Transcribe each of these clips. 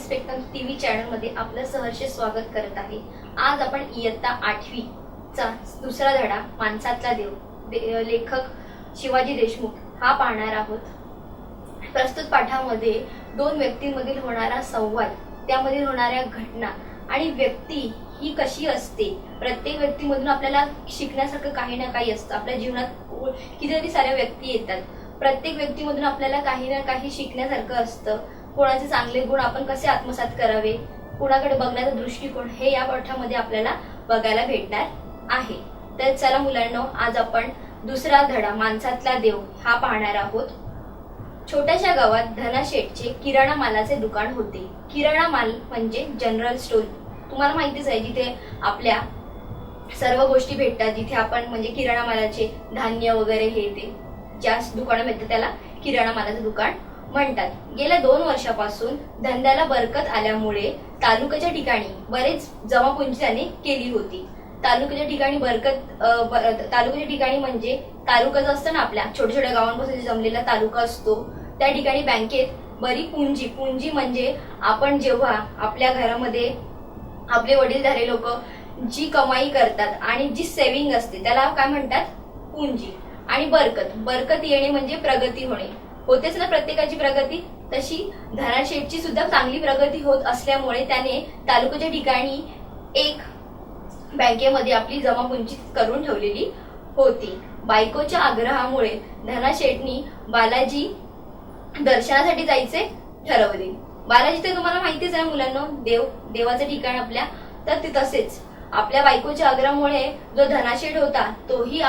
Spectrum TV channel मध्ये आपलं सहर्ष स्वागत करत आहे। आज आपण इयत्ता 8वी चा दुसरा धडा माणसातला देव लेखक शिवाजी देशमुख हा पाहणार आहोत। प्रस्तुत पाठामध्ये दोन व्यक्तींमधील होणारा संवाद, त्यामधील होणाऱ्या घटना आणि व्यक्ती ही कशी असते, प्रत्येक व्यक्तीमधून आपल्याला शिकण्यासारखं काही ना काही असतं। आपल्या जीवनात कितीतरी साऱ्या व्यक्ती येतात, प्रत्येक व्यक्तीमधून आपल्याला काही ना काही शिकण्यासारखं असतं। कोणाचे चांगले गुण आपण कसे आत्मसात करावे, कोणाकडे बघण्याचा दृष्टिकोन हे या पाठामध्ये आपल्याला बघायला भेटणार आहे। तर चला मुलांनो, आज आपण दुसरा धडा माणसातला देव हा पाहणार आहोत। छोट्याशा गावात धना शेठचे किराणा मालाचे दुकान होते। किराणा माल म्हणजे जनरल स्टोर, तुम्हाला माहितीच आहे, जिथे आपल्या सर्व गोष्टी भेटतात, जिथे आपण म्हणजे किराणा मालाचे धान्य वगैरे हे ते ज्या दुकानामध्ये त्याला किराणा मालाचे दुकान म्हणतात। गेल्या 2 वर्षापासून धंद्याला बरकत आल्यामुळे तालुक्याच्या ठिकाणी बरेच जमापुंजी त्याने केली होती। तालुक्याच्या ठिकाणी तालुक्याच्या ठिकाणी म्हणजे तालुकाच असतं ना, आपल्या छोट्या छोट्या गावांपासून जमलेला तालुका असतो, त्या ठिकाणी बँकेत बरी पुंजी म्हणजे आपण जेव्हा आपल्या घरामध्ये आपले वडीलधारे लोक जी कमाई करतात आणि जी सेव्हिंग असते त्याला काय म्हणतात, पुंजी। आणि बरकत येणे म्हणजे प्रगती होणे, होतेच ना प्रत्येकाची प्रगती, तशी धना शेठची सुद्धा चांगली प्रगती होत असल्यामुळे त्याने तालुक्याच्या ठिकाणी एक बँकेमध्ये आपली जमापुंजी करून ठेवलेली होती। बायकोच्या आग्रहामुळे धना शेठनी बालाजी दर्शनासाठी जायचे ठरवले। बालाजी तर तुम्हाला माहितीच आहे मुलांना, देवाचं ठिकाण आपल्या, तर ते तसेच आपल्या बायकोच्या आग्रहामुळे जो धनाशेठ होता तोही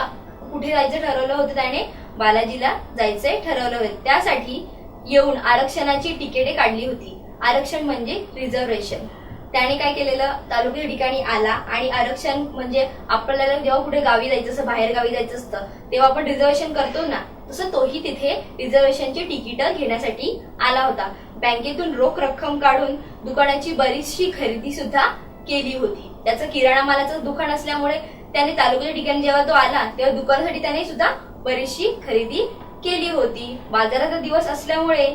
कुठे जायचं ठरवलं होतं, त्याने बालाजीला जायचंय ठरवलं होतं। त्यासाठी येऊन आरक्षणाची तिकिटे काढली होती। आरक्षण म्हणजे रिझर्वेशन। त्याने काय केलेलं, तालुक्याच्या ठिकाणी आला आणि आरक्षण म्हणजे आपल्याला जेव्हा कुठे गावी जायचं असं, बाहेर गावी जायचं असतं, तेव्हा आपण रिझर्वेशन करतो ना, तसं तोही तिथे रिझर्वेशनची तिकीट घेण्यासाठी आला होता। बँकेतून रोख रक्कम काढून दुकानाची बरीचशी खरेदी सुद्धा केली होती। त्याचं किराणा मालाचं दुकान असल्यामुळे त्याने तालुक्याच्या ठिकाणी जेव्हा तो आला तेव्हा दुकानासाठी त्याने सुद्धा बरीचशी खरेदी केली होती। बाजाराचा दिवस असल्यामुळे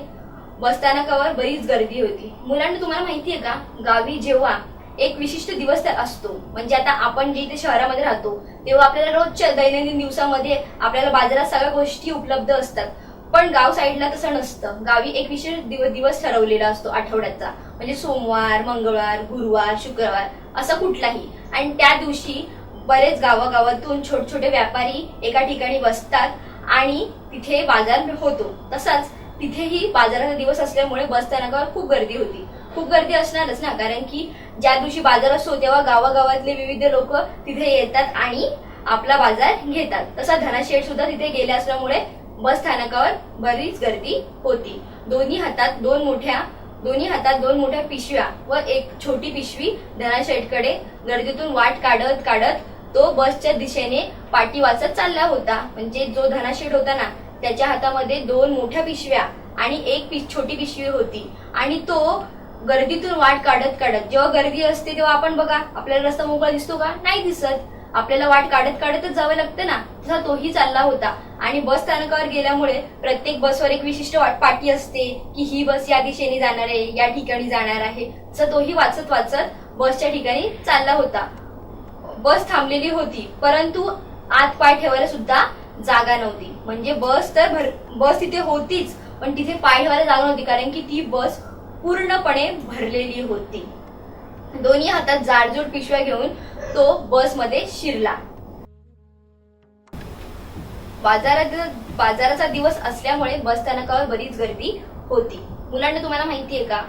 बसस्थानकावर बरीच गर्दी होती। मुलांना तुम्हाला माहितीये का, गावी जेव्हा एक विशिष्ट दिवस असतो, म्हणजे आता आपण जिथे शहरामध्ये राहतो तेव्हा आपल्याला रोजच्या दैनंदिन दिवसामध्ये आपल्याला बाजारात सगळ्या गोष्टी उपलब्ध असतात, पण गाव साईडला तसं नसतं। गावी एक विशेष दिवस ठरवलेला असतो आठवड्याचा, म्हणजे सोमवार, मंगळवार, गुरुवार, शुक्रवार असा कुठलाही, आणि त्या दिवशी बरेच गावागावातून छोटे छोटे व्यापारी एका ठिकाणी बसतात आणि तिथे बाजार होतो। तसाच तिथेही बाजाराचा दिवस असल्यामुळे बसस्थानकावर खूप गर्दी होती। खूप गर्दी असणारच ना, कारण की ज्या दिवशी बाजार असतो तेव्हा गावागावातले विविध लोक तिथे येतात आणि आपला बाजार घेतात। तसा धनाशेठ सुद्धा तिथे गेले असल्यामुळे बसस्थानकावर बरीच गर्दी होती। दोन्ही हातात दोन मोठ्या पिशव्या व एक छोटी पिशवी धनाशेठकडे गर्दीतून वाट काढत तो बसच्या दिशेने पाठी वाचत चालला होता। म्हणजे जो धनाशेठ होता ना, त्याच्या हातामध्ये 2 मोठ्या पिशव्या आणि एक छोटी पिशवी होती, आणि तो गर्दीतून वाट काढत जेव्हा गर्दी असते तेव्हा आपण बघा आपल्याला रस्ता मोकळा दिसतो का, नाही दिसत, आपल्याला वाट काढतच जावं लागतं ना, तसा तोही चालला होता। आणि बस स्थानकावर गेल्यामुळे प्रत्येक बसवर एक विशिष्ट पाटी असते की ही बस या दिशेने जाणार आहे, या ठिकाणी जाणार आहे, तसा तोही वाचत बसच्या ठिकाणी चालला होता। बस थांबलेली होती, परंतु आत पाय ठेवायला सुद्धा जागा नव्हती। म्हणजे बस तिथे होतीच, पण तिथे पाय ठेवायला जागा नव्हती, कारण की ती बस पूर्णपणे भरलेली होती। दोन्ही हातात जाडजूड पिशव्या घेऊन तो बसमध्ये शिरला। बाजाराचा दिवस असल्यामुळे बसस्थानकावर बरीच गर्दी होती। मुलांना तुम्हाला माहितीये का,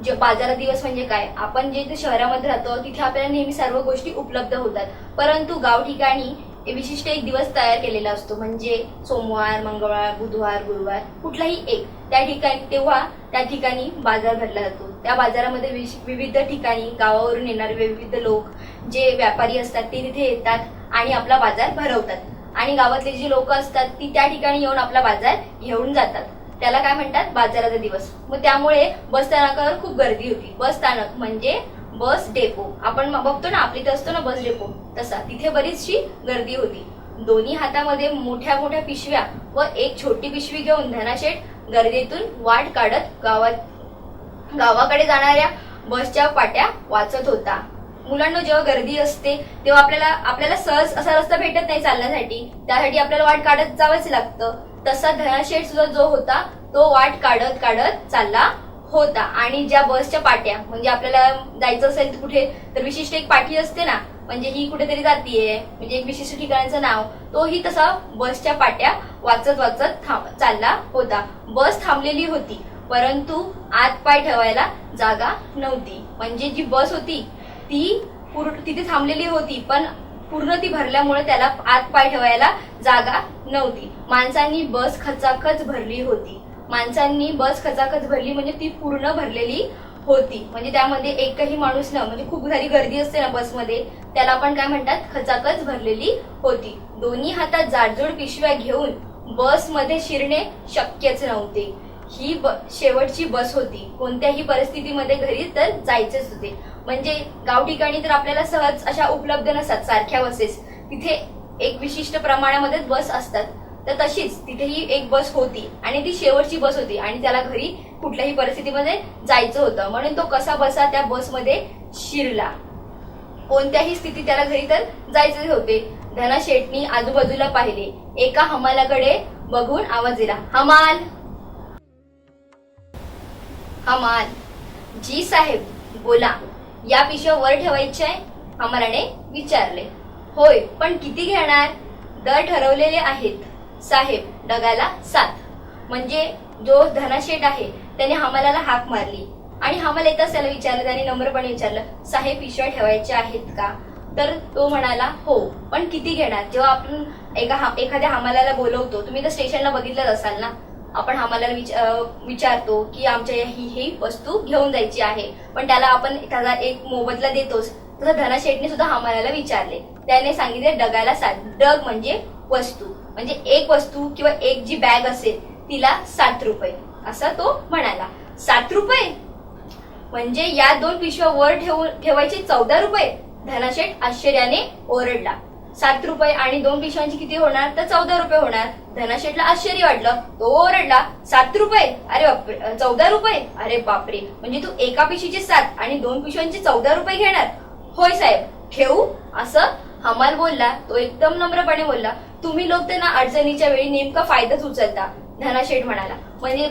जे बाजाराचा दिवस म्हणजे काय, आपण जे शहरामध्ये राहतो तिथे आपल्याला नेहमी सर्व गोष्टी उपलब्ध होतात, परंतु गाव ठिकाणी विशिष्ट एक दिवस तयार केलेला असतो, म्हणजे सोमवार, मंगळवार, बुधवार, गुरुवार कुठलाही एक, त्या ठिकाणी बाजार भरला जातो। त्या बाजारामध्ये विविध ठिकाणी गावावरून येणारे विविध लोक, जे व्यापारी असतात ते तिथे येतात आणि आपला बाजार भरवतात, आणि गावातले जे लोक असतात ती त्या ठिकाणी येऊन आपला बाजार घेऊन जातात। त्याला काय म्हणतात, बाजाराचा दिवस। मग त्यामुळे बसस्थानकावर खूप गर्दी होती। बसस्थानक म्हणजे बस डेपो, आपण बघतो ना आपली इथे असतो ना बस डेपो, तसा तिथे बरीचशी गर्दी होती। दोन्ही हातामध्ये मोठ्या पिशव्या व एक छोटी पिशवी घेऊन धनाशेठ गर्दीतून वाट काढत गावाकडे जाणाऱ्या बसच्या पाट्या वाचत होता. मुलांना जेव्हा गर्दी असते तेव्हा आपल्याला सहज असा रस्ता भेटत नाही चालण्यासाठी, त्यासाठी आपल्याला वाट काढत जावंच लागतं. तसा धनाशेठ सुद्धा जो होता तो वाट काढत काढत चालला होता. आणि ज्या बसच्या पाट्या, म्हणजे आपल्याला जायचं असेल कुठे तर विशिष्ट एक पाठी असते ना, म्हणजे ही कुठेतरी जातीये, म्हणजे एक विशिष्ट ठिकाणाचं नाव, तोही तसा बसच्या पाट्या वाचत वाचत चालला होता. बस थांबलेली होती, परंतु आत पाय ठेवायला जागा नव्हती. म्हणजे जी बस होती ती तिथे थांबलेली होती, पण पूर्ण ती भरल्यामुळे त्याला आत पाय ठेवायला जागा नव्हती. माणसांनी बस खचाखच भरली होती. माणसांनी बस खचाखच भरली म्हणजे ती पूर्ण भरलेली होती. म्हणजे त्यामध्ये एकही माणूस न, म्हणजे खूप सारी गर्दी असते ना बसमध्ये, त्याला आपण काय म्हणतात, खचाखच भरलेली होती. दोन्ही हातात जाडजूड पिशव्या घेऊन बसमध्ये शिरणे शक्यच नव्हते. ही शेवटची बस होती. कोणत्याही परिस्थितीमध्ये घरी तर जायचेच होते. म्हणजे गाव ठिकाणी तर आपल्याला सहज अशा उपलब्ध नसतात सारख्या बसेस, तिथे एक विशिष्ट प्रमाणामध्ये बस असतात. तर तशीच तिथेही एक बस होती आणि ती शेवटची बस होती आणि त्याला घरी कुठल्याही परिस्थितीमध्ये जायचं होतं, म्हणून तो कसा बसा त्या बसमध्ये शिरला. कोणत्याही स्थितीत त्याला घरी तर जायचे होते. धनाशेठनी आजूबाजूला पाहिले. एका हमालाकडे बघून आवाज दिला, हमाल. हमाल, जी साहेब, बोला. या पिशव्या वर ठेवायच्या आहे, हमालाने विचारले. होय, पण किती घेणार? दर ठरवलेले आहेत साहेब, डगाला 7. म्हणजे जो धनाशेठ आहे त्याने हमालाला हाक मारली आणि हमाल येताच त्याला विचारलं, त्याने नम्रपणे विचारलं, साहेब पिशव्या ठेवायच्या आहेत का? तर तो म्हणाला, हो, पण किती घेणार? जेव्हा आपण एखाद्या हमालाला बोलवतो, तुम्ही तर स्टेशनला बघितलंच असाल ना, आपण हमालाला विचारतो की आमच्या ही वस्तू घेऊन जायची आहे, पण त्याला एक मोबदला देतोच. तसं धनाशेठने सुद्धा हमालाला विचारले. त्याने सांगितले डगाला 7. डग म्हणजे वस्तू, म्हणजे एक वस्तू किंवा एक जी बॅग असेल तिला 7 रुपये, असा तो म्हणाला. 7 रुपये म्हणजे या 2 पिशव्या वर ठेवायचे 14 रुपये? धनाशेठ आश्चर्याने ओरडला. 7 रुपये आणि 2 पिशव्यांची किती होणार? तर 14 रुपये होणार. धनाशेठला आश्चर्य वाटलं, तो ओरडला, 7 रुपये? अरे बापरे, 14 रुपये? अरे बापरे, म्हणजे तू एका पिशवीचे 7 आणि 2 पिशव्यांचे 14 रुपये घेणार? होय साहेब, ठेवू, असं हमाल बोलला. तो एकदम नम्रपणे बोलला. तुम्ही लोक तर ना अडचणीच्या वेळी नेमका फायदाच उचलता, धनाशेठ म्हणाला. म्हणजे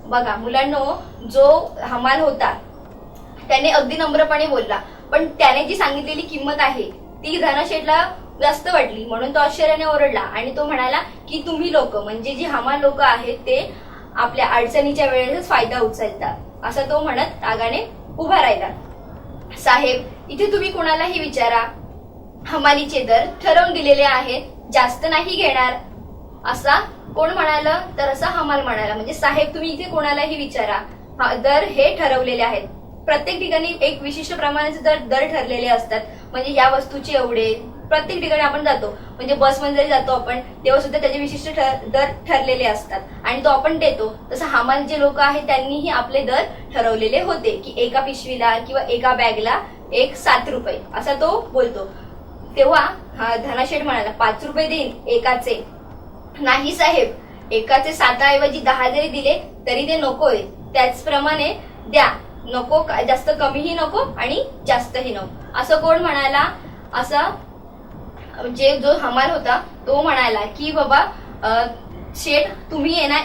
बघा मुलांनो, जो हमाल होता त्याने अगदी नम्रपणे बोलला, पण त्याने जी सांगितलेली किंमत आहे ती धनाशेठला जास्त वाटली, म्हणून तो आश्चर्याने ओरडला आणि तो म्हणाला की तुम्ही लोक, म्हणजे जी हमाल लोक आहेत ते आपल्या अडचणीच्या वेळेसच फायदा उचलतात, असं तो म्हणत रागाने उभा राहिला. साहेब, इथे तुम्ही कोणालाही विचारा, हमालीचे दर ठरवून दिलेले आहेत, जास्त नाही घेणार. असा कोण म्हणाला? तर असा हमाल म्हणाला. म्हणजे साहेब, तुम्ही इथे कोणालाही विचारा, दर हे ठरवलेले आहेत. प्रत्येक ठिकाणी एक विशिष्ट प्रमाणाचे दर ठरलेले असतात. म्हणजे या वस्तूचे एवढे, प्रत्येक ठिकाणी आपण जातो, म्हणजे बसमध्ये जरी जातो आपण तेव्हा सुद्धा त्याचे विशिष्ट दर ठरलेले असतात आणि तो आपण देतो. तसं हमाल जे लोक आहेत त्यांनीही आपले दर ठरवलेले होते की एका पिशवीला किंवा एका बॅगला 7 रुपये, असा तो बोलतो. तेव्हा धनाशेठ म्हणाला, 5 रुपये देईन एकाचे. नाही साहेब, एकाचे 7 ऐवजी 10 जरी दिले तरी ते नकोय, त्याचप्रमाणे द्या. नको, जास्त कमीही नको आणि जास्तही नको. असं कोण म्हणाला? असा जो हमाल होता तो म्हणाला की बाबा शेठ, तुम्ही आहे ना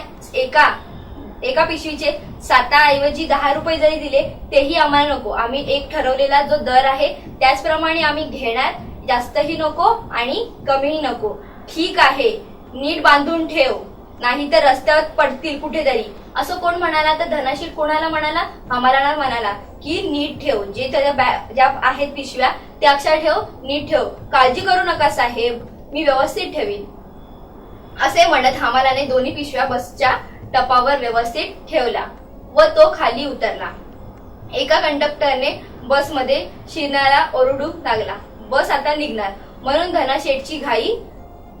एका पिशवीचे 7 ऐवजी 10 रुपये जरी दिले तेही आम्हाला नको. आम्ही एक ठरवलेला जो दर आहे त्याचप्रमाणे आम्ही घेणार, जास्तही नको आणि कमीही नको. ठीक आहे, नीट बांधून ठेव, नाही तर रस्त्यावर पडतील कुठेतरी. असं कोण म्हणाला? तर धनाशेठ कोणाला म्हणाला? हमालाला म्हणाला की नीट ठेव, जे त्याच्या ज्या आहेत पिशव्या त्या अक्षर ठेव, नीट ठेव, काळजी करू नका साहेब, मी व्यवस्थित ठेवीन. असे म्हणत हमालाने दोन्ही पिशव्या बसच्या टपावर व्यवस्थित ठेवला व तो खाली उतरला. एका कंडक्टरने बसमध्ये शिरणारा ओरडू लागला. बस आता निघणार, म्हणून धनाशेठची घाई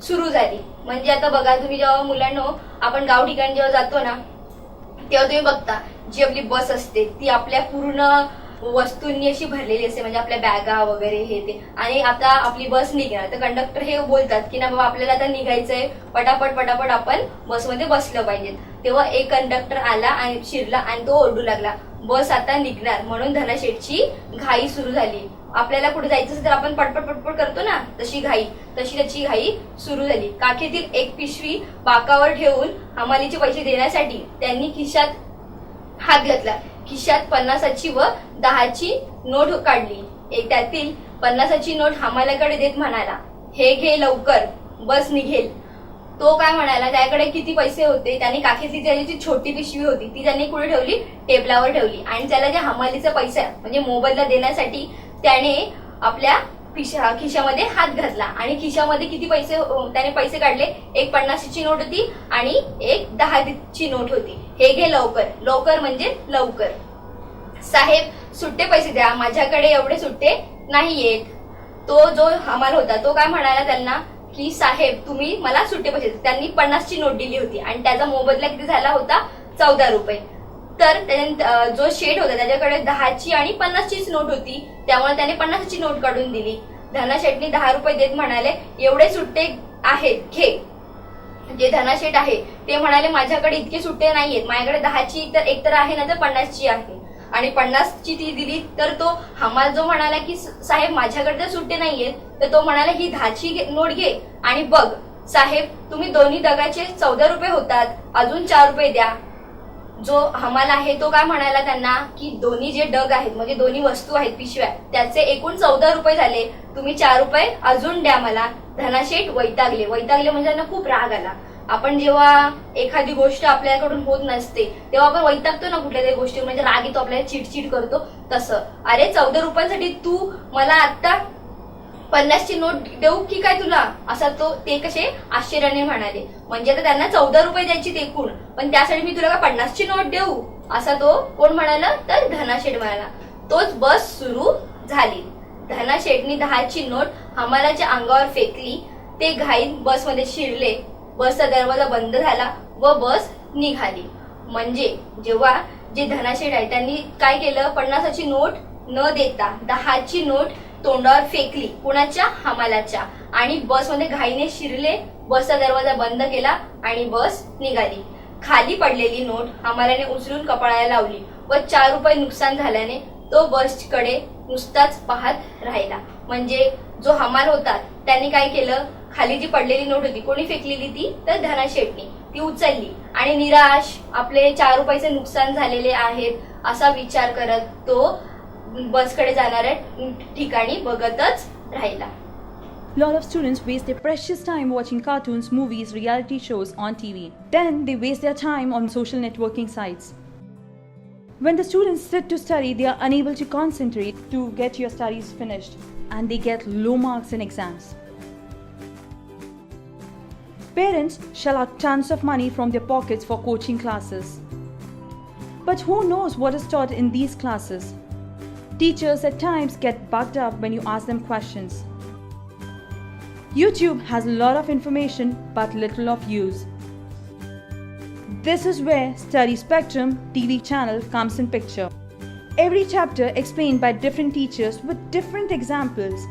सुरू झाली. म्हणजे आता बघा तुम्ही, जेव्हा मुलांनो आपण गाव ठिकाणी जेव्हा जातो ना तेव्हा तुम्ही बघता जी आपली बस असते ती आपल्या पूर्ण वस्तूंनी अशी भरलेली असते, म्हणजे आपल्या बॅगा वगैरे हे ते. आणि आता आपली बस निघणार तर कंडक्टर हे बोलतात की ना बाबा आपल्याला आता निघायचंय, पटापट पटापट आपण बसमध्ये बसलं पाहिजे. तेव्हा एक कंडक्टर आला आणि शिरला आणि तो ओरडू लागला, बस आता निघणार. म्हणून धनाशेठची घाई सुरू झाली. आपल्याला कुठे जायचं असेल तर आपण पटपट पटपट करतो ना, तशी त्याची घाई सुरू झाली. काखेतील एक पिशवी बाकावर ठेवून हमालीचे पैसे देण्यासाठी त्यांनी खिशात हात घातला. खिशात 50ची व 10ची नोट काढली. त्यातील 50ची नोट हमालाकडे देत म्हणाला, हे घे लवकर, बस निघेल. तो काय म्हणाला, त्याकडे किती पैसे होते, त्याने काखेतली त्याची छोटी पिशवी होती ती त्यांनी कुठे ठेवली, टेबलावर ठेवली. आणि त्याला जे हमालीचा पैसा म्हणजे मोबदला देण्यासाठी त्याने आपल्या खिशामध्ये हात घातला. आणि खिशामध्ये किती पैसे त्याने पैसे काढले, एक 50ची नोट होती आणि एक 10ची नोट होती. हे घे लवकर, लवकर म्हणजे लवकर. साहेब सुट्टे पैसे द्या, माझ्याकडे एवढे सुट्टे नाहीयेत. तो जो हमाल होता तो काय म्हणाला त्यांना की साहेब तुम्ही मला सुट्टे पैसे द्या. त्यांनी 50ची नोट दिली होती आणि त्याचा मोबदला किती झाला होता, 14 रुपये. तर जो शेठ होता त्याच्याकडे 10ची आणि 50चीच नोट होती, त्यामुळे त्याने 50ची नोट काढून दिली. धनाशेठनी 10 रुपये देत म्हणाले, एवढे सुट्टे आहेत घे. जे धनाशेठ आहे ते म्हणाले, माझ्याकडे इतके सुट्टे नाहीयेत, माझ्याकडे 10ची तर एक तर आहे ना तर 50ची आहे. आणि 50ची ती दिली तर तो हमाल जो म्हणाला की साहेब माझ्याकडे तर सुट्टे नाहीयेत, तर तो म्हणाला ही 10ची नोट घे आणि बघ साहेब तुम्ही दोन्ही दगाचे 14 रुपये होतात, अजून 4 रुपये द्या. जो हमाल आहे तो काय म्हणाला त्यांना की दोन्ही जे डग आहेत म्हणजे दोन्ही वस्तू आहेत पिशव्या, त्याचे एकूण 14 रुपये झाले, तुम्ही 4 रुपये अजून द्या मला. धनाशेठ वैतागले म्हणजे त्यांना खूप राग आला. आपण जेव्हा एखादी गोष्ट आपल्याकडून होत नसते तेव्हा आपण वैतागतो ना कुठल्या तरी गोष्टी, म्हणजे राग येतो, आपल्याला चिडचिड करतो. तसं अरे 14 रुपयांसाठी तू मला आता 50ची नोट देऊ की काय तुला, असा ते कसे आश्चर्याने म्हणाले. म्हणजे आता त्यांना 14 रुपये द्यायची एकूण, पण त्यासाठी मी तुला का 50ची नोट देऊ, असा तो कोण म्हणाला, तर धनाशेठ म्हणाला. तोच बस सुरू झाली. धनाशेठनी 10ची नोट हमालाच्या अंगावर फेकली. ते घाईत बसमध्ये शिरले. बसचा दरवाजा बंद झाला व बस निघाली. म्हणजे जेव्हा जे धनाशेठ आहे त्यांनी काय केलं, 50ची नोट न देता 10ची नोट तोंडावर फेकली, कुणाच्या, हमालाच्या. आणि बसमध्ये घाईने शिरले. बसचा दरवाजा बंद केला आणि बस निघाली. खाली पडलेली नोट हमालाने उचलून कपाळाला लावली व 4 रुपये नुकसान झाल्याने तो बसकडे नुसताच पाहत राहिला. म्हणजे जो हमाल होता त्यांनी काय केलं, खाली जी पडलेली नोट होती कोणी फेकलेली ती, तर धनाशेठनी ती उचलली आणि निराश आपले 4 रुपयाचे नुकसान झालेले आहेत असा विचार करत तो बसकडे जाणाऱ्या ठिकाणी बघतच राहिला. Lot of students waste their precious time watching cartoons, movies, reality shows on TV. Then they waste their time on social networking sites. When the students sit to study, they are unable to concentrate to get your studies finished, and they get low marks in exams. Parents shell out tons of money from their pockets for coaching classes. But who knows what is taught in these classes? Teachers at times get bugged up when you ask them questions. YouTube has a lot of information but little of use. This is where Study Spectrum TV channel comes in picture. Every chapter explained by different teachers with different examples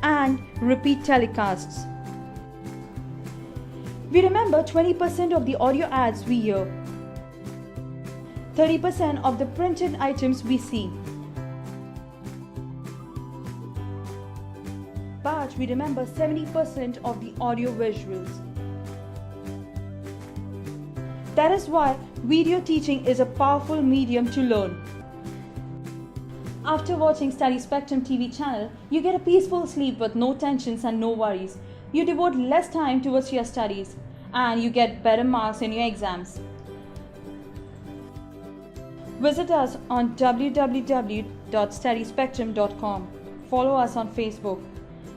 and repeat telecasts. We remember 20% of the audio ads we hear, 30% of the printed items we see. But we remember 70% of the audio visuals. That is why video teaching is a powerful medium to learn. After watching Study Spectrum TV channel, you get a peaceful sleep with no tensions and no worries. You devote less time towards your studies and you get better marks in your exams. Visit us on www.studyspectrum.com. Follow us on Facebook.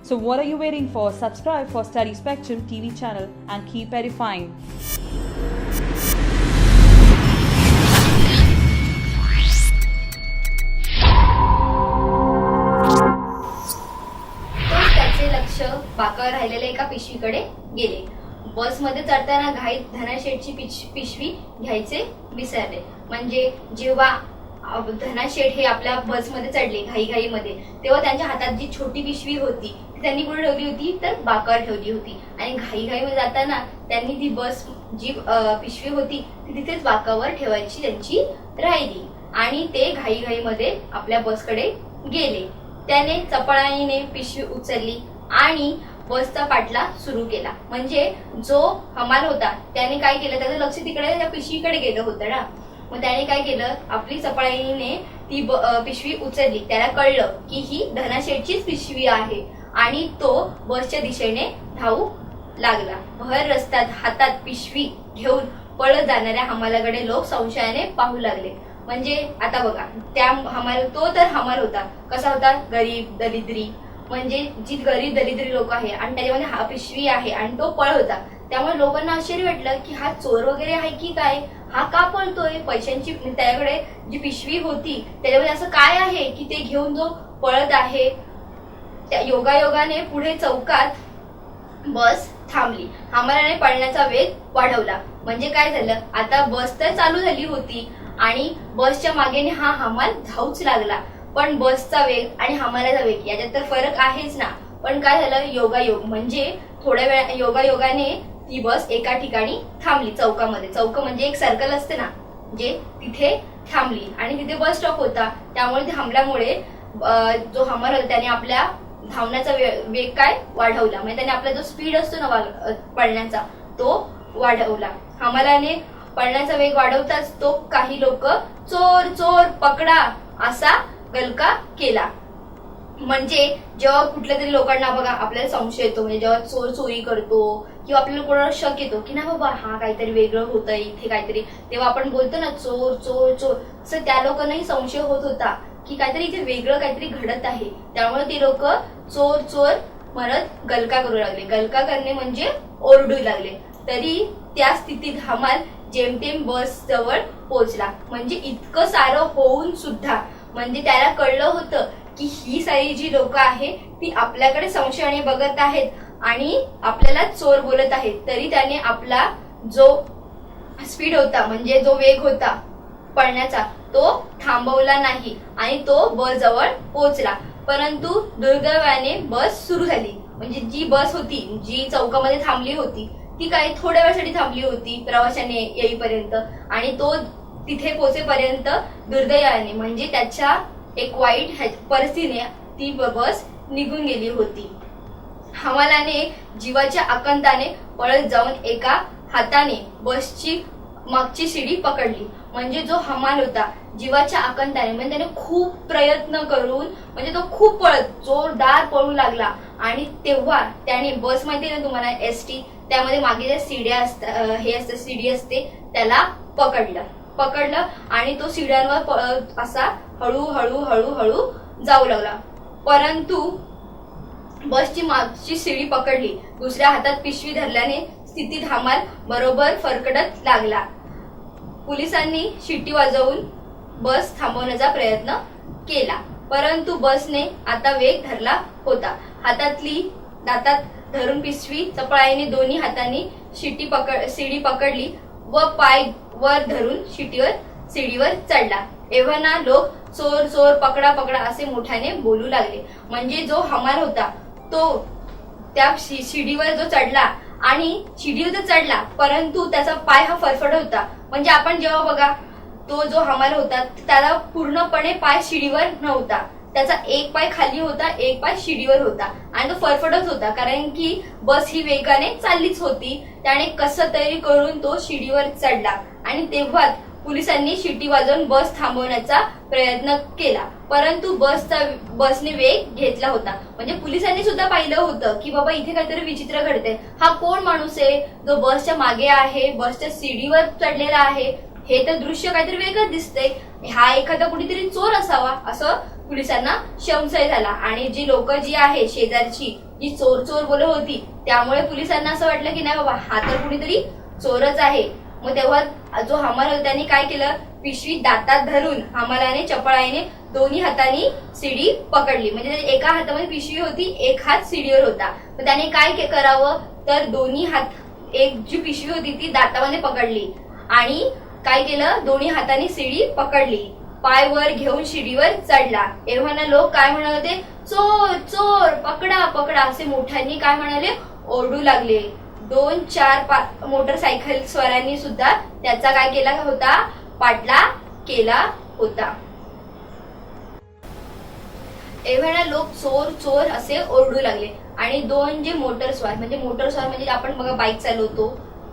So what are you waiting for? Subscribe for Study Spectrum TV channel and keep edifying. त्याचे लक्ष बाकावर राहिलेल्या एका पिशवीकडे गेले. बसमध्ये चढताना घाईत धनाशेठची पिशवी घ्यायचे विसरले. म्हणजे जेव्हा धना शेठ हे आपल्या बसमध्ये चढले घाईघाईमध्ये, तेव्हा त्यांच्या हातात जी छोटी पिशवी होती ती त्यांनी कुठे ठेवली होती, तर बाकावर ठेवली होती. आणि घाईघाईमध्ये जाताना त्यांनी ती बस जी पिशवी होती ती तिथेच बाकावर ठेवायची त्यांची राहिली आणि ते घाईघाईमध्ये आपल्या बसकडे गेले. त्याने चपळाईने पिशवी उचलली आणि बसचा पाठला सुरू केला. म्हणजे जो हमाल होता त्याने काय केलं, त्याचं लक्ष तिकडे त्या पिशवीकडे गेलं होतं ना. मग त्याने काय केलं, आपली चपळाईने ती पिशवी उचलली. त्याला कळलं की ही धनाशेठचीच पिशवी आहे आणि तो बसच्या दिशेने धावू लागला. भर रस्त्यात हातात पिशवी घेऊन पळत जाणाऱ्या हमालाकडे लोक संशयाने पाहू लागले. म्हणजे आता बघा, तो तर हमाल होता, कसा होता, गरीब दरिद्री. म्हणजे जी गरीब दरिद्री लोक आहे आणि त्याच्यामध्ये हा पिशवी आहे आणि तो पळ होता. त्यामुळे लोकांना आश्चर्य वाटलं की हा चोर वगैरे आहे की काय, हा का पळतोय, पैशांची त्याच्याकडे जी पिशवी होती त्याच्यामध्ये असं काय आहे की ते घेऊन जो पळत आहे. त्या योगायोगाने पुढे चौकात बस थांबली. हमालाने पळण्याचा वेग वाढवला. म्हणजे काय झालं, आता बस तर चालू झाली होती आणि बसच्या मागेने हा हमाल धावूच लागला. पण बसचा वेग आणि हमालाचा वेग याच्यात तर फरक आहेच ना. पण काय झालं, योगायोग म्हणजे थोड्या वेळा योगायोगाने ती बस एका ठिकाणी थांबली चौकामध्ये. चौक म्हणजे एक सर्कल असते ना, जे तिथे थांबली आणि तिथे बस स्टॉप होता. त्यामुळे थांबल्यामुळे जो हमाल होता त्याने आपल्या धावण्याचा वेग काय वाढवला. म्हणजे त्याने आपला जो स्पीड असतो ना पळण्याचा तो वाढवला. हमालाने पळण्याचा वेग वाढवताच तो काही लोक चोर चोर पकडा असा गलका केला. म्हणजे जेव्हा कुठल्या तरी लोकांना बघा आपल्याला संशय येतो, म्हणजे जेव्हा चोर चोरी करतो किंवा आपल्याला कोणाला शक येतो की ना बाबा हा काहीतरी वेगळं होतंय इथे काहीतरी, तेव्हा आपण बोलतो ना चोर चोर चोर. असं त्या लोकांनाही संशय होत होता की काहीतरी इथे वेगळं काहीतरी घडत आहे. त्यामुळे ते लोक चोर चोर म्हणत गलका करू लागले. गलका करणे म्हणजे ओरडू लागले. तरी त्या स्थितीत हमाल जेमतेम बस जवळ पोहोचला. म्हणजे इतकं सारं होऊन सुद्धा म्हणजे त्याला कळलं होतं की ही सारी जी लोक आहे ती आपल्याकडे संशयाने बघत आहेत आणि आपल्याला चोर बोलत आहेत. तरी त्याने आपला जो स्पीड होता म्हणजे जो वेग होता पळण्याचा तो थांबवला नाही आणि तो बस जवळ पोहोचला. परंतु दुर्दैवाने बस सुरू झाली. म्हणजे जी बस होती जी चौकामध्ये थांबली होती ती काही थोड्या वेळासाठी थांबली होती प्रवाशाने येईपर्यंत आणि तो तिथे पोहोचेपर्यंत दुर्दैवाने म्हणजे त्याच्या एक वाईट परिस्थितीने ती बस निघून गेली होती. हमालाने जीवाच्या आकांताने पळत जाऊन एका हाताने बसची मागची शिडी पकडली. म्हणजे जो हमाल होता जीवाच्या आकांताने म्हणजे त्याने खूप प्रयत्न करून म्हणजे तो खूप पळत जोरदार पळू लागला आणि तेव्हा त्याने बस माहिती ना तुम्हाला एसटी, त्यामध्ये मागे ज्या सीड्या असतात हे असतं सीडी असते त्याला पकडलं आणि तो सीड्यांवर असा हळूहळू हळूहळू जाऊ लागला. परंतु बसची मागची शिडी पकडली, दुसऱ्या हातात पिशवी धरल्याने स्थितीत हमाल बरोबर फरकडत लागला. पोलिसांनी शिट्टी वाजवून बस थांबवण्याचा प्रयत्न केला. परंतु बसने आता वेग धरला होता. दातात धरून पिशवी चपळाईने दोन्ही हातांनी शिडी पकडली व पाय वर धरून शिडीवर चढला. एव्हाना लोक चोर चोर पकडा पकडा असे मोठ्याने बोलू लागले. म्हणजे जो हमाल होता तो त्या शिडीवर जो चढला आणि शिडीवर तर चढला परंतु त्याचा पाय हा फरफट होता. म्हणजे आपण जेव्हा बघा तो जो हमाल होता त्याला पूर्णपणे पाय शिडीवर नव्हता, त्याचा एक पाय खाली होता एक पाय शिडीवर होता आणि तो फरफटच होता कारण की बस ही वेगाने चाललीच होती. त्याने कसं तरी करून तो शिडीवर चढला आणि तेव्हा पोलिसांनी शिटी वाजवून बस थांबवण्याचा प्रयत्न केला. परंतु बसने वेग घेतला होता. म्हणजे पोलिसांनी सुद्धा पाहिलं होतं की बाबा इथे काहीतरी विचित्र घडते. हा कोण माणूस आहे जो बसच्या मागे आहे, बसच्या शिडीवर चढलेला आहे, हे तर दृश्य काहीतरी वेगळं दिसतंय. हा एखादा कुठेतरी चोर असावा असं पोलिसांना संशय झाला. आणि जी लोक जी आहे शेजारची जी चोर चोर बोलत होती त्यामुळे पोलिसांना असं वाटलं की नाही बाबा हा तर कुणीतरी चोरच आहे. मग तेव्हा जो हमाल होता त्याने काय केलं, पिशवी दातात धरून हमालाने चपळाईने दोन्ही हातांनी शिडी पकडली. म्हणजे एका हातामध्ये पिशवी होती एक हात शिडीवर होता. तर त्याने काय करावं तर दोन्ही हात एक जी पिशवी होती ती दातामध्ये पकडली आणि काय केलं दोन्ही हातांनी शिडी पकडली पाय वर घेऊन शिडीवर चढला. एव्हाना लोक काय म्हणत होते, चोर चोर, पकडा पकडा असे मोठ्यांनी काय म्हणाले, ओरडू लागले. 2-4 मोटरसायकल स्वारांनी सुद्धा त्याचा काय केला होता, पाठलाग केला होता. एव्हाना लोक चोर चोर असे ओरडू लागले आणि 2 जे मोटरस्वार म्हणजे आपण बघा बाईक चालवतो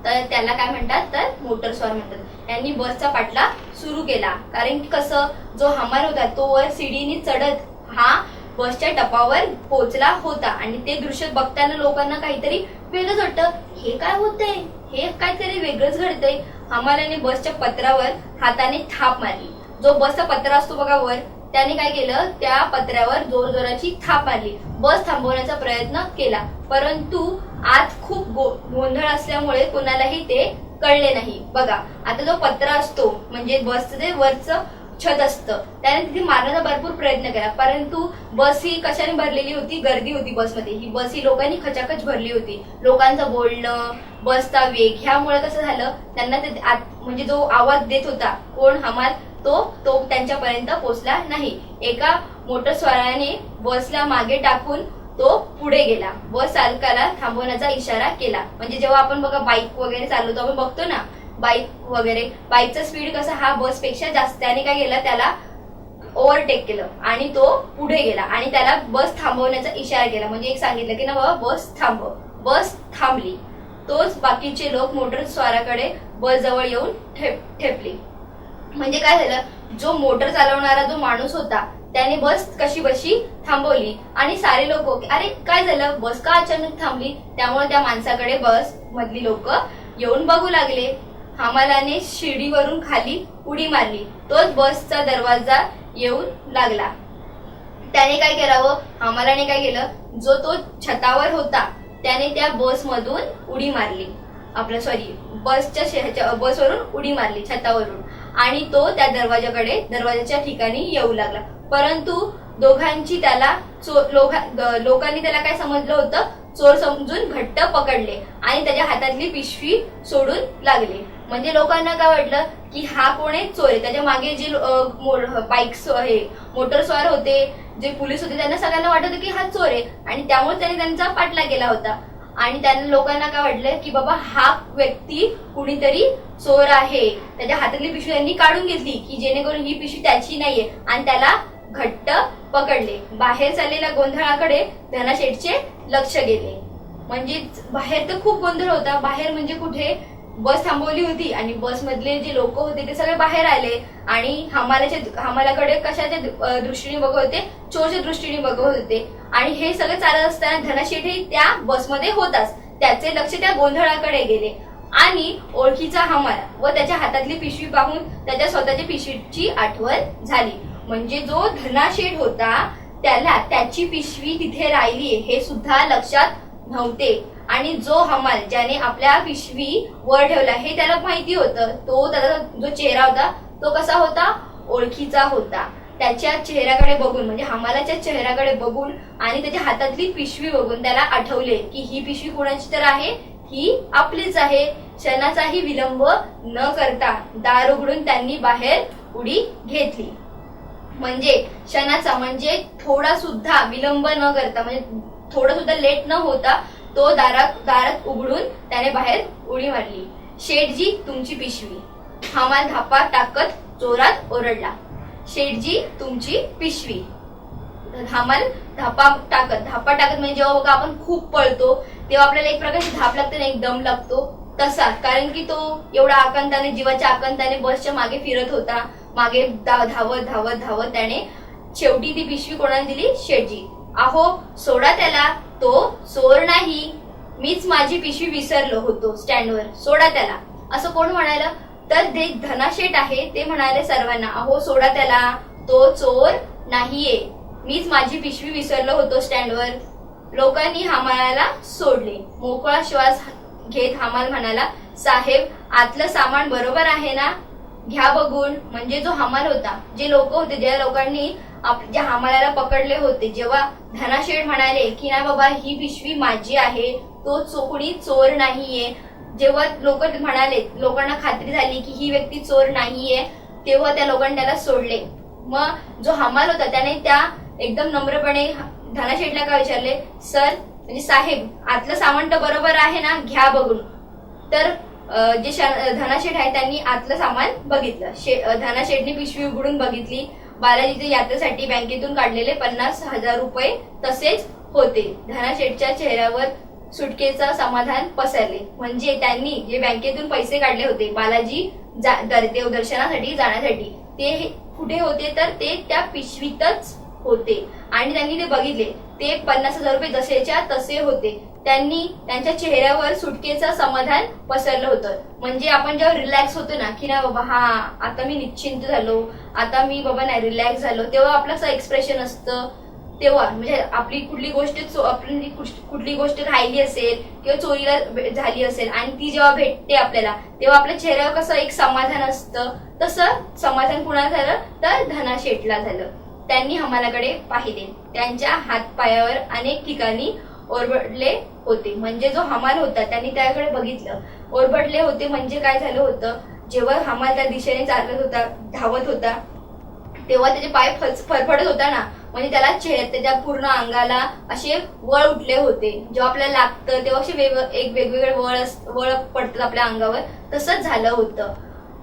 तर त्याला काय म्हणतात, तर मोटरस्वार म्हणतात. यांनी बसचा पाठलाग सुरू केला. कारण की कसं, जो हमाल होता तो वर सीडीने चढत हा बसच्या टपावर पोहोचला होता आणि ते दृश्य बघताना लोकांना काहीतरी वेगळंच वाटतं. हे काय होतंय, हे काहीतरी वेगळंच घडतंय. हमालाने बसच्या पत्रावर हाताने थाप मारली. जो बसचा पत्रा असतो बघा वर, त्याने काय केलं, त्या पत्र्यावर जोरजोराची थाप मारली. बस थांबवण्याचा प्रयत्न केला, परंतु आत खूप गोंधळ असल्यामुळे कोणालाही ते कळले नाही. बघा आता जो पत्रा असतो म्हणजे बसचं जे वरचं छत असतं त्याने तिथे मारण्याचा भरपूर प्रयत्न केला, परंतु बस ही कशाने भरलेली होती, गर्दी होती बसमध्ये. ही बस ही लोकांनी खचाखच भरली होती. लोकांचं बोलणं, बसचा वेग ह्यामुळे कसं झालं, त्यांना ते म्हणजे जो आवाज देत होता कोण, हमाल, तो त्यांच्यापर्यंत पोहोचला नाही. एका मोटरस्वाराने बसला मागे टाकून तो पुढे गेला. बस चालकाला थांबवण्याचा इशारा केला. म्हणजे जेव्हा आपण बघा बाईक वगैरे चालवतो, आपण बघतो ना बाईकचा स्पीड कसा हा बस पेक्षा जास्त. त्याने काय केलं, त्याला ओव्हरटेक केलं आणि तो पुढे गेला आणि त्याला बस थांबवण्याचा इशारा केला. म्हणजे एक सांगितलं की ना बाबा बस थांबव. बस थांबली. तोच बाकीचे लोक मोटरस्वाराकडे बस जवळ येऊन ठेपले. म्हणजे काय झालं, जो मोटर चालवणारा जो माणूस होता त्याने बस कशी बशी थांबवली आणि सारे लोक, अरे काय झालं, बस का अचानक थांबली. त्यामुळे त्या माणसाकडे बस मधली लोक येऊन बघू लागले. हमालाने शिडीवरून खाली उडी मारली. तोच बसचा दरवाजा येऊन लागला. त्याने काय करावं, हमालाने काय केलं, जो तो छतावर होता त्याने त्या बस मधून उडी मारली. बसवरून उडी मारली छतावरून आणि तो त्या दरवाजाच्या ठिकाणी येऊ लागला. परंतु दोघांची त्याला लोकांनी त्याला काय समजलं होतं, चोर समजून घट्ट पकडले आणि त्याच्या हातातली पिशवी सोडून लागले. म्हणजे लोकांना काय वाटलं की हा कोण आहे, चोर आहे. त्याच्या मागे जे मोटरस्वार होते, जे पोलीस होते, त्यांना सगळ्यांना वाटत होतं की हा चोर आहे आणि त्यामुळे त्याने त्यांचा पाठलाग केला होता. आणि त्यांना लोकांना काय वाटलं की बाबा हा व्यक्ती कुणीतरी चोर आहे. त्याच्या हातातली पिशवी त्यांनी काढून घेतली की जेणेकरून ही पिशवी त्याची नाहीये आणि त्याला घट्ट पकडले. बाहेर चाललेल्या गोंधळाकडे धनाशेठचे लक्ष गेले. म्हणजे बाहेर तर खूप गोंधळ होता. बाहेर म्हणजे कुठे, बस थांबवली होती आणि बस मधले जे लोक होते ते सगळे बाहेर आले आणि हमालाकडे कशाच्या दृष्टीने बघत होते, चोरच्या दृष्टीने बघत होते. आणि हे सगळं चालत असताना धनाशेठ हे त्या बसमध्ये होताच. त्याचे लक्ष त्या गोंधळाकडे गेले आणि ओळखीचा हमाल व त्याच्या हातातली पिशवी पाहून त्याच्या स्वतःच्या पिशवीची आठवण झाली. म्हणजे जो धनाशेठ होता त्याला त्याची पिशवी तिथे राहिली हे सुद्धा लक्षात नव्हते. आणि जो हमाल ज्याने आपल्या पिशवी वर ठेवला हे त्याला माहिती होतं. तो त्याचा जो चेहरा होता तो कसा होता, ओळखीचा होता. त्याच्या चेहऱ्याकडे बघून म्हणजे हमालाच्या चेहऱ्याकडे बघून आणि त्याच्या हातातली पिशवी बघून त्याला आठवले की ही पिशवी कोणाची तर आहे, ही आपलीच आहे. क्षणाचाही विलंब न करता दार उघडून त्यांनी बाहेर उडी घेतली. म्हणजे क्षणाचा म्हणजे थोडा सुद्धा विलंब न करता, म्हणजे थोडं सुद्धा लेट न होता तो दारात उघडून त्याने बाहेर उडी मारली. शेठजी तुमची पिशवी. हमाल धापा टाकत जोरात ओरडला. शेठजी तुमची पिशवी. हमाल धापा टाकत म्हणजे जेव्हा बघा आपण खूप पळतो तेव्हा आपल्याला एक प्रकारची धाप लागते ना, एक दम लागतो तसा. कारण की तो एवढा आकांताने, जीवाच्या आकांताने बसच्या मागे फिरत होता. मागे धावत त्याने शेवटी ती पिशवी कोणाला दिली, शेठजी. अहो सोडा त्याला, तो चोर नाही. मीच माझी पिशवी विसरलो होतो स्टँडवर, सोडा त्याला. असं कोण म्हणालं, तर ते धनाशेठ आहे. ते म्हणाले सर्वांना, अहो सोडा त्याला, तो चोर नाहीये. मीच माझी पिशवी विसरलो होतो स्टँडवर. लोकांनी हमालाला सोडले. मोकळा श्वास घेत हमाल म्हणाला, साहेब आतलं सामान बरोबर आहे ना, घ्या बघून. म्हणजे जो हमाल होता, जे लोक होते, ज्या लोकांनी ज्या हमालाला पकडले होते, जेव्हा धनाशेठ म्हणाले की नाही बाबा ही पिशवी माझी आहे, तो कोणी चोर नाहीये, जेव्हा लोक म्हणाले, लोकांना खात्री झाली की ही व्यक्ती चोर नाहीये, तेव्हा त्या लोकांनी त्याला सोडले. मग जो हमाल होता त्याने त्या एकदम नम्रपणे धना शेठला काय विचारले, सर म्हणजे साहेब आतलं सामान तर बरोबर आहे ना, घ्या बघून. तर जे धना शेठ आहे त्यांनी आतलं सामान बघितलं. धना शेठनी पिशवी उघडून बघितली. बालाजीच्या यात्रेसाठी बँकेतून काढलेले 50,000 रुपये तसेच होते. धना शेठच्या चेहऱ्यावर सुटकेचं समाधान पसरले. म्हणजे त्यांनी जे बँकेतून पैसे काढले होते बालाजी देवदर्शनासाठी जाण्यासाठी, ते कुठे होते तर ते त्या पिशवीतच होते. आणि त्यांनी ते बघितले, ते 50,000 रुपये जसेच्या तसे होते. त्यांनी त्यांच्या चेहऱ्यावर सुटकेचं समाधान पसरलं होतं. म्हणजे आपण जेव्हा रिलॅक्स होतो ना, की ना बाबा हा आता मी निश्चिंत झालो, आता मी बाबा नाही रिलॅक्स झालो, तेव्हा आपलं असं एक्सप्रेशन असतं. तेव्हा म्हणजे आपली कुठली गोष्ट राहिली असेल किंवा चोरीला झाली असेल आणि ती जेव्हा भेटते आपल्याला, तेव्हा आपल्या चेहऱ्यावर कसं एक समाधान असतं, तसं समाधान कुणाला झालं तर धना शेठला झालं. त्यांनी हमालाकडे पाहिले. त्यांच्या हातपायावर अनेक ठिकाणी ओरबडले होते. म्हणजे जो हमाल होता त्यांनी त्याकडे बघितलं. ओरबडले होते म्हणजे काय झालं होतं, जेव्हा हमाल त्या दिशेने चालत होता, धावत होता, तेव्हा त्याचे पाय फरफडत होता ना, म्हणजे त्याला त्याच्या पूर्ण अंगाला असे वळ उठले होते. जेव्हा आपल्याला लागतं तेव्हा असे वेगवेगळे वळ पडतात आपल्या अंगावर, तसंच झालं होतं.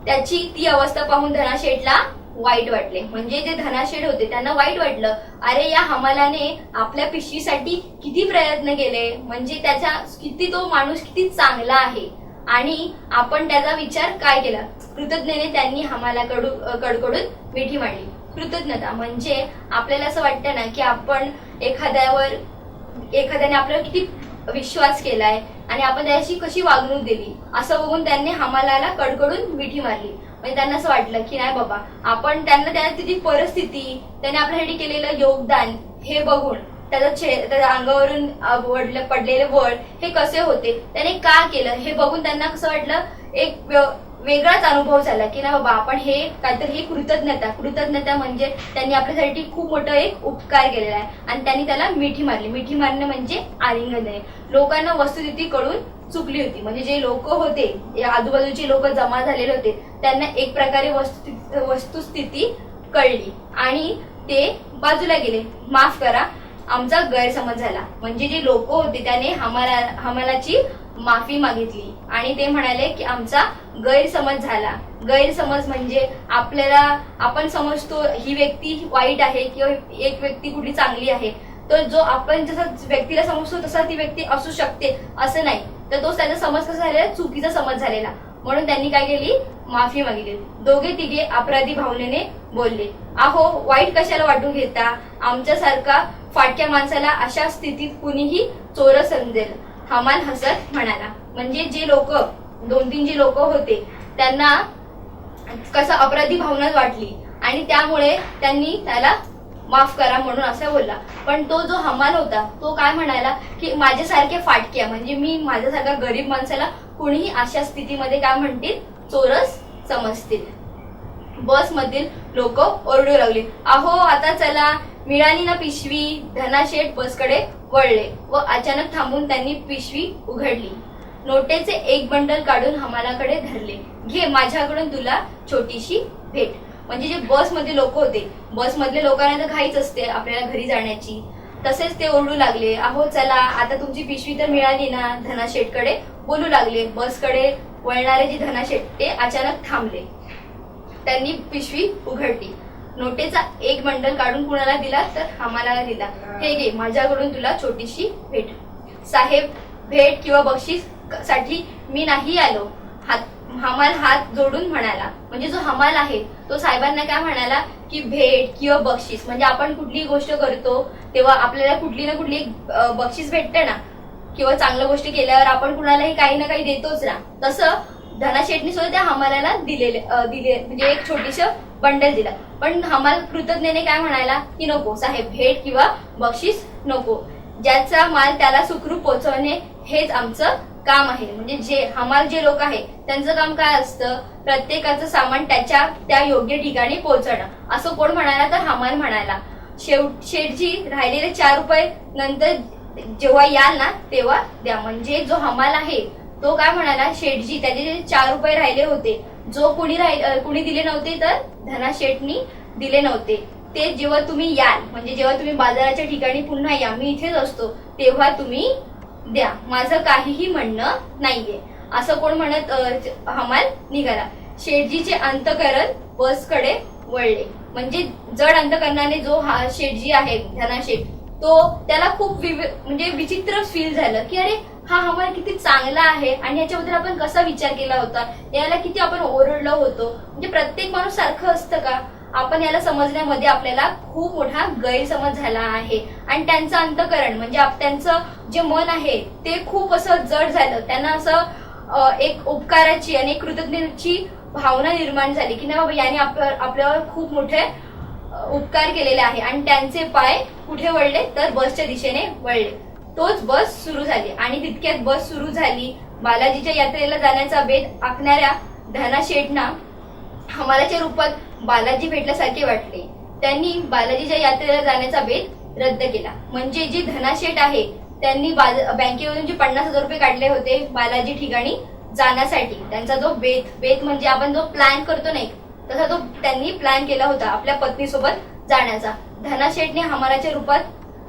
त्याची ती अवस्था पाहून धना शेठला वाईट वाटले. म्हणजे जे धना शेठ होते त्यांना वाईट वाटलं, अरे या हमालाने आपल्या पिशवीसाठी किती प्रयत्न केले, म्हणजे त्याचा किती तो माणूस किती चांगला आहे आणि आपण त्याचा विचार काय केला. कृतज्ञतेने त्यांनी हमालाकडून मिठी मांडली. कृतज्ञता म्हणजे आपल्याला असं वाटतं ना की आपण एखाद्याने आपल्यावर किती विश्वास केलाय आणि आपण त्याची कशी वागणूक दिली, असं बघून त्यांनी हमालाला कडकडून मिठी मारली. म्हणजे त्यांना असं वाटलं की नाही बाबा आपण त्यांना तिची परिस्थिती, त्याने आपल्यासाठी केलेलं योगदान हे बघून, त्याच्या अंगावरून पडलेले वळ हे कसे होते, त्याने का केलं हे बघून त्यांना कसं वाटलं, एक वेगळाच अनुभव झाला की ना बाबा आपण हे काहीतरी ही कृतज्ञता म्हणजे त्यांनी आपल्यासाठी खूप मोठं एक उपकार केलेला आहे आणि त्यांनी त्याला मिठी मारली. मिठी मारणं म्हणजे आलिंगन देणे. लोकांना वस्तुस्थिती कळून चुकली होती. म्हणजे जे लोक होते, आजूबाजूचे लोक जमा झालेले होते, त्यांना एक प्रकारे वस्तुस्थिती कळली आणि ते बाजूला गेले. माफ करा, आमचा गैरसमज झाला. म्हणजे जे लोक होते त्याने हमालाची माफी मागितली आणि ते म्हणाले की आमचा गैरसमज झाला. गैरसमज म्हणजे आपण समजतो ही व्यक्ती वाईट आहे किंवा एक व्यक्ती कुठली चांगली आहे, तर जो आपण जसा व्यक्तीला समजतो तसा ती व्यक्ती असू शकते असं नाही. तर तो त्याचा समज कसा झालेला, चुकीचा समज झालेला. म्हणून त्यांनी काय केली, माफी मागितली. दोघे तिघे अपराधी भावनेने बोलले, अहो वाईट कशाला वाटून घेता, आमच्यासारखा फाटक्या माणसाला अशा स्थितीत कुणीही चोर समजेल. हमाल हसत म्हणाला. म्हणजे जे लोक 2-3 जे लोक होते त्यांना कसं अपराधी भावना वाटली आणि त्यामुळे त्यांनी त्याला माफ करा म्हणून असं बोलला. पण तो जो हमाल होता तो काय म्हणाला की माझ्यासारख्या फाटक्या म्हणजे मी माझ्यासारख्या गरीब माणसाला कुणीही अशा स्थितीमध्ये काय म्हणतील, चोरस समजतील. बस मधील लोक ओरडू लागले, अहो आता चला, मिळाली ना पिशवी. धना शेठ बसकडे वळले व अचानक थांबून त्यांनी पिशवी उघडली. नोटेचे एक बंडल काढून हमालाकडे धरले. घे, माझ्याकडून तुला छोटीशी भेट. म्हणजे जे बसमध्ये लोक होते, बसमधले लोकांना तर घाईच असते आपल्याला घरी जाण्याची, तसेच ते ओरडू लागले, अहो चला आता तुमची पिशवी तर मिळाली ना. धना शेठकडे बोलू लागले. बसकडे वळणारे जे धना शेठ ते अचानक थांबले. त्यांनी पिशवी उघडली. नोटेचा एक बंडल काढून कुणाला दिला तर हमालाला दिला. हे घे, माझ्याकडून तुला छोटीशी भेट. साहेब, भेट किंवा बक्षीस साठी मी नाही आलो, हमाल हात जोडून म्हणाला. म्हणजे जो हमाल आहे तो साहेबांना काय म्हणाला की भेट किंवा बक्षीस म्हणजे आपण कुठली गोष्ट करतो तेव्हा आपल्याला कुठली ना कुठली बक्षीस भेटते ना, किंवा चांगल्या गोष्टी केल्यावर आपण कुणालाही काही ना काही देतोच ना. तसं धना शेठनी सुद्धा त्या हमालाला दिले म्हणजे एक छोटीस बंडल दिला. पण हमाल कृतज्ञतेने काय म्हणाला की नको साहेब, भेट किंवा बक्षीस नको, ज्याचा माल त्याला सुखरूप पोहोचवणे हेच आमचं काम आहे. म्हणजे जे लोक आहे त्यांचं काम काय असतं, प्रत्येकाचं सामान त्या योग्य ठिकाणी पोहोचवणं. असं कोण म्हणाला तर हमाल म्हणाला. शेठजी राहिलेले 4 रुपये नंतर जेव्हा याल ना तेव्हा द्या. म्हणजे जो हमाल आहे तो काय म्हणाला, शेठजी त्याचे जे 4 रुपये राहिले होते, जो कुणी दिले नव्हते तर धना शेठनी दिले नव्हते ते जेव्हा तुम्ही याल, म्हणजे जेव्हा तुम्ही बाजाराच्या ठिकाणी पुन्हा या, मी इथेच असतो, तेव्हा तुम्ही द्या, माझं काहीही म्हणणं नाहीये, असं कोण म्हणत हमाल निघाला. शेठजीचे अंतकरण बसकडे वळले. म्हणजे जड अंतकरणाने जो हा शेठजी आहे धनाशेठ, तो त्याला खूप म्हणजे विचित्र फील झालं की अरे हा हमाल किती चांगला आहे आणि याच्याबद्दल आपण कसा विचार केला होता, याला किती आपण ओरडलो होतो. म्हणजे प्रत्येक माणूस सारखं असतं का, आपण याला समजण्यामध्ये आपल्याला खूप मोठा गैरसमज झाला आहे. आणि त्यांचं अंतकरण म्हणजे त्यांचं जे मन आहे ते खूप असं जड झालं. त्यांना असं एक उपकाराची आणि कृतज्ञतेची भावना निर्माण झाली की नाही बाबा याने आपल्यावर खूप मोठे उपकार केलेले आहे. आणि त्यांचे पाय कुठे वळले तर बसच्या दिशेने वळले. तोच बस सुरू झाली आणि तितक्यात बस सुरू झाली. बालाजीच्या यात्रेला जाण्याचा बेत आखणाऱ्या धनाशेठना हमालाच्या रूपात बालाजी भेटल्यासारखे वाटले. त्यांनी बालाजीच्या यात्रेला जाण्याचा बेत रद्द केला. म्हणजे जे धनाशेठ आहे त्यांनी बँकेवरून जे 50,000 रुपये काढले होते बालाजी ठिकाणी जाण्यासाठी, त्यांचा जो बेत म्हणजे आपण जो प्लॅन करतो नाही तसा तो त्यांनी प्लॅन केला होता आपल्या पत्नीसोबत जाण्याचा. धनाशेठने हमालाच्या रूपात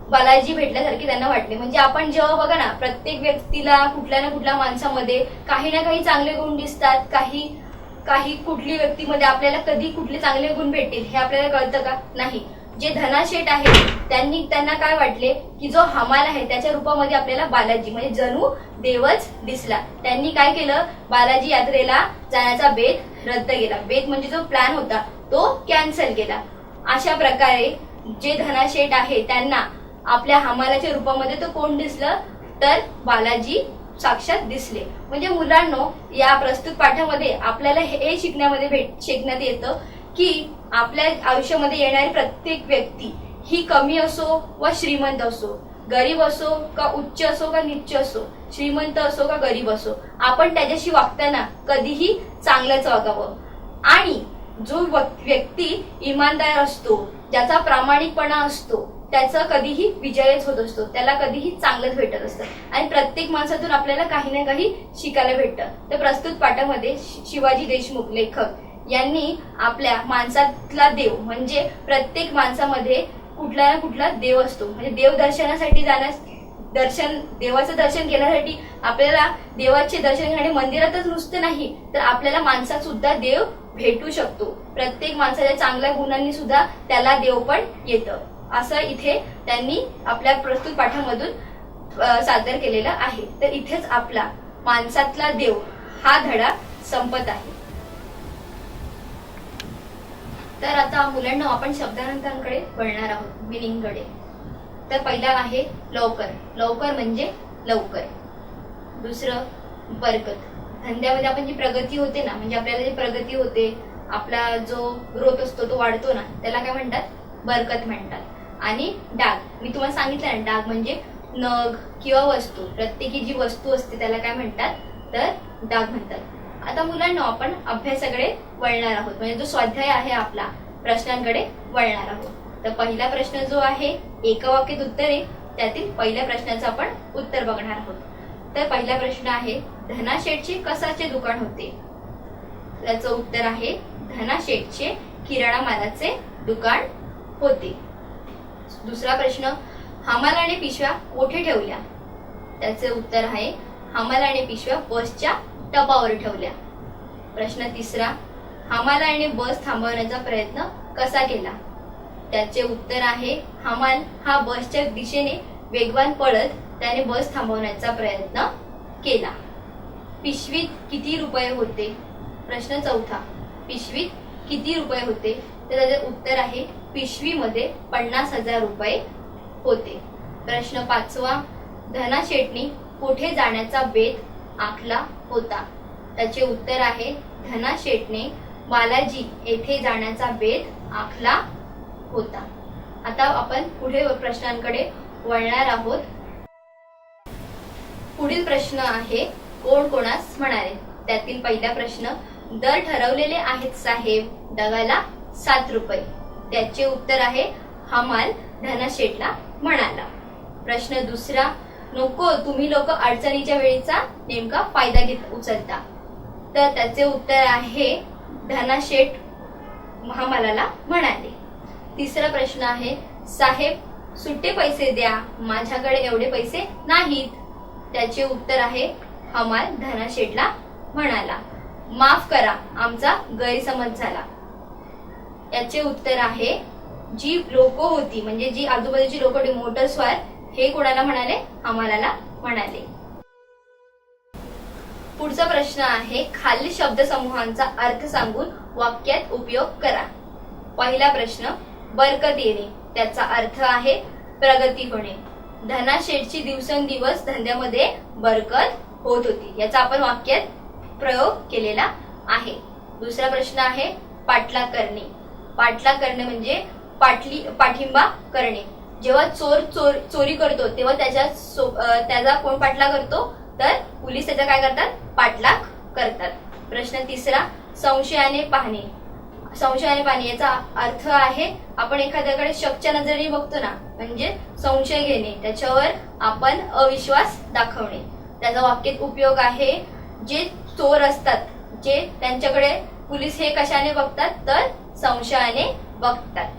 बालाजी भेटल्यासारखे त्यांना वाटले. म्हणजे आपण जेव्हा बघा ना, प्रत्येक व्यक्तीला कुठल्या ना कुठल्या माणसामध्ये काही ना काही चांगले गुण दिसतात, काही कुठली व्यक्तीमध्ये आपल्याला कधी कुठले चांगले गुण भेटतील हे आपल्याला कळतं का, नाही. जे धनाशेठ आहे त्यांना काय वाटले की जो हमाल आहे त्याच्या रूपामध्ये आपल्याला बालाजी म्हणजे जणू देवच दिसला. त्यांनी काय केलं, बालाजी यात्रेला जाण्याचा बेत रद्द केला. बेत म्हणजे जो प्लॅन होता तो कॅन्सल केला. अशा प्रकारे जे धनाशेठ आहे त्यांना आपल्या हमालाच्या रूपामध्ये तो कोण दिसलं तर बालाजी साक्षात दिसले. म्हणजे मुलांनो, या प्रस्तुत पाठामध्ये आपल्याला हे शिकण्यात येतं की आपल्या आयुष्यामध्ये येणारी प्रत्येक व्यक्ती ही कमी असो व श्रीमंत असो, गरीब असो का उच्च असो का नीच असो, श्रीमंत असो का गरीब असो, आपण त्याच्याशी वागताना कधीही चांगलंच वागावं. आणि जो व्यक्ती इमानदार असतो, ज्याचा प्रामाणिकपणा असतो, त्याचा कधीही विजयच होत असतो, त्याला कधीही चांगलंच भेटत असतं. आणि प्रत्येक माणसातून आपल्याला काही ना काही शिकायला भेटतं. तर प्रस्तुत पाठामध्ये शिवाजी देशमुख लेखक यांनी आपल्या माणसातला देव म्हणजे प्रत्येक माणसामध्ये कुठला ना कुठला देव असतो. म्हणजे देव दर्शनासाठी देवाचं दर्शन घेण्यासाठी आपल्याला देवाचे दर्शन घेणे मंदिरातच नुसतं नाही तर आपल्याला माणसात सुद्धा देव भेटू शकतो. प्रत्येक माणसाच्या चांगल्या गुणांनी सुद्धा त्याला देव पण येतं. असं इथे त्यांनी आपल्या प्रस्तुत पाठामधून सादर केलेलं आहे. तर इथेच आपला माणसातला देव हा धडा संपत आहे. तर आता मुलांना आपण शब्दांतरांकडे वळणार आहोत, मिनिंगकडे. तर पहिला आहे लवकर. लवकर म्हणजे लवकर. दुसरं बरकत. धंद्यामध्ये आपण जी प्रगती होते ना, म्हणजे आपल्याला जी प्रगती होते, आपला जो ग्रोथ असतो तो वाढतो ना, त्याला काय म्हणतात, बरकत म्हणतात. आणि डाग, मी तुम्हाला सांगितलं ना, डाग म्हणजे नग किंवा वस्तू, प्रत्येकी जी वस्तू असते त्याला काय म्हणतात तर डाग म्हणतात. आता मुलांना आपण अभ्यासाकडे वळणार आहोत, म्हणजे जो स्वाध्याय आहे आपला प्रश्नांकडे वळणार आहोत. तर पहिला प्रश्न जो आहे एकवाक्यात उत्तरे, त्यातील पहिल्या प्रश्नाचं आपण उत्तर बघणार आहोत. तर पहिला प्रश्न आहे धनाशेठचे कसाचे दुकान होते. त्याचं उत्तर आहे धनाशेठचे किराणा मालाचे दुकान होते. दुसरा प्रश्न हमालाने पिशव्या कोठे ठेवल्या. त्याचे उत्तर आहे हमालाने पिशव्या बसच्या टपावर ठेवल्या. प्रश्न तिसरा हमालाने बस थांबवण्याचा प्रयत्न कसा केला. त्याचे उत्तर आहे हमाल हा बसच्या दिशेने वेगवान पळत त्याने बस थांबवण्याचा प्रयत्न केला. पिशवीत किती रुपये होते. प्रश्न चौथा पिशवीत किती रुपये होते. तर त्याचे उत्तर आहे पिशवीमध्ये 50,000 रुपये होते. प्रश्न पाचवा धनाशेठनी कुठे जाण्याचा बेत आखला होता. त्याचे उत्तर आहे धनाशेठने बालाजी येथे जाण्याचा बेत आखला होता. आता आपण पुढे प्रश्नांकडे वळणार आहोत. पुढील प्रश्न आहे कोण कोणास म्हणाले. त्यातील पहिला प्रश्न दर ठरवलेले आहेत साहेब, डगाला 7 रुपये. त्याचे उत्तर आहे हमाल धनाशेठला म्हणाला. प्रश्न दुसरा नको तुम्ही लोक अडचणीच्या वेळेचा नेमका फायदा उचलता. तर त्याचे उत्तर आहे धनाशेठ हमालाला म्हणाले. तिसरा प्रश्न आहे, साहेब सुट्टे पैसे द्या, माझ्याकडे एवढे पैसे नाहीत. त्याचे उत्तर आहे, हमाल धनाशेठला म्हणाला. माफ करा, आमचा गैरसमज झाला. याचे उत्तर आहे, जी लोक होती म्हणजे जी आजूबाजूची लोक होती मोटरस्वार, हे कोणाला म्हणाले? हमालाला म्हणाले. पुढचा प्रश्न आहे, खालील शब्दसमूहांचा अर्थ सांगून वाक्यात उपयोग करा. पहिला प्रश्न, बरकत येणे. त्याचा अर्थ आहे प्रगती होणे. धनाशेठची दिवसेंदिवस धंद्यामध्ये बरकत होत होती. याचा आपण वाक्यात प्रयोग केलेला आहे. दुसरा प्रश्न आहे, पाठलाग करणे. पाठलाग करणे म्हणजे पाठिंबा करणे. जेव्हा चोर चोरी करतो तेव्हा त्याचा कोण पाठलाग करतो? तर पोलीस त्याचा काय करतात? पाठलाग करतात. प्रश्न तिसरा, संशयाने पाहणे. संशयाने पाहणे याचा अर्थ आहे, आपण एखाद्याकडे शकच्या नजरेने बघतो ना, म्हणजे संशय घेणे, त्याच्यावर आपण अविश्वास दाखवणे. त्याचा वाक्यात उपयोग आहे, जे चोर असतात, जे त्यांच्याकडे पोलीस हे कशाने बघतात? तर संशयाने बघतात.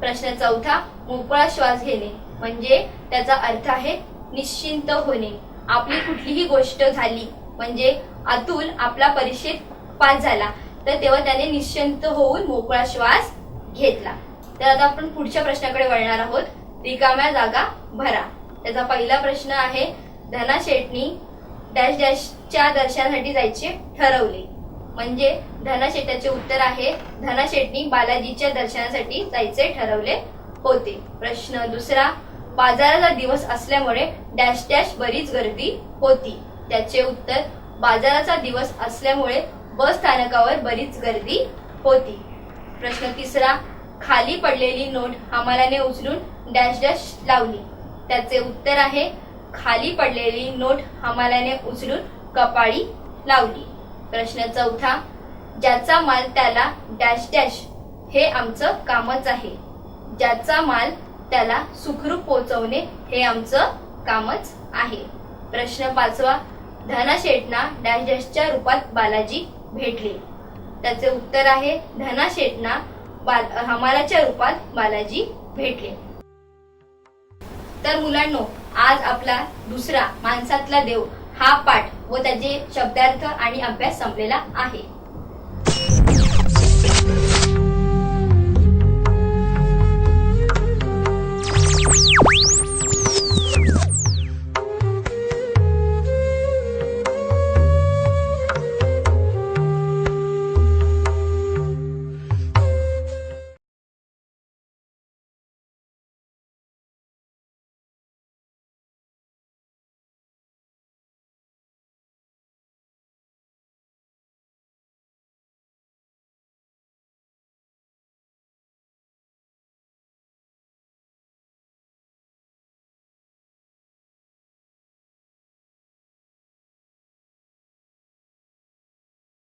प्रश्न चौथा, मोकळा श्वास घेणे. म्हणजे त्याचा अर्थ आहे निश्चिंत होणे. आपली कुठलीही गोष्ट झाली म्हणजे अतुल आपला परीक्षेत पास झाला तर तेव्हा त्याने निश्चिंत होऊन मोकळा श्वास घेतला. तर आता आपण पुढच्या प्रश्नाकडे वळणार आहोत. रिकाम्या जागा भरा. त्याचा पहिला प्रश्न आहे, धनाशेठनी डॅश डॅशच्या दर्शनासाठी जायचे ठरवले. म्हणजे धनाशेठाचे उत्तर आहे, धनाशेठनी बालाजीच्या दर्शनासाठी जायचे ठरवले होते. प्रश्न दुसरा, बाजाराचा दिवस असल्यामुळे डॅश डॅश बरीच गर्दी होती. त्याचे उत्तर, बाजाराचा दिवस असल्यामुळे बस स्थानकावर बरीच गर्दी होती. प्रश्न तिसरा, खाली पडलेली नोट हमालाने उचलून डॅश डॅश लावली. त्याचे उत्तर आहे, खाली पडलेली नोट हमालाने उचलून कपाळी लावली. प्रश्न चौथा, ज्याचा माल त्याला डॅश डॅश हे आमचं कामच आहे. ज्याचा माल त्याला सुखरूप पोहोचवणे हे आमचं कामच आहे. प्रश्न पाचवा, धनाशेठना डॅश डॅशच्या रूपात बालाजी भेटले. त्याचे उत्तर आहे, धनाशेठना हमालाच्या रूपात बालाजी भेटले. तर मुलांनो, आज आपला दुसरा माणसातला देव हा पाठ व त्याचे शब्दार्थ आणि अभ्यास संपलेला आहे.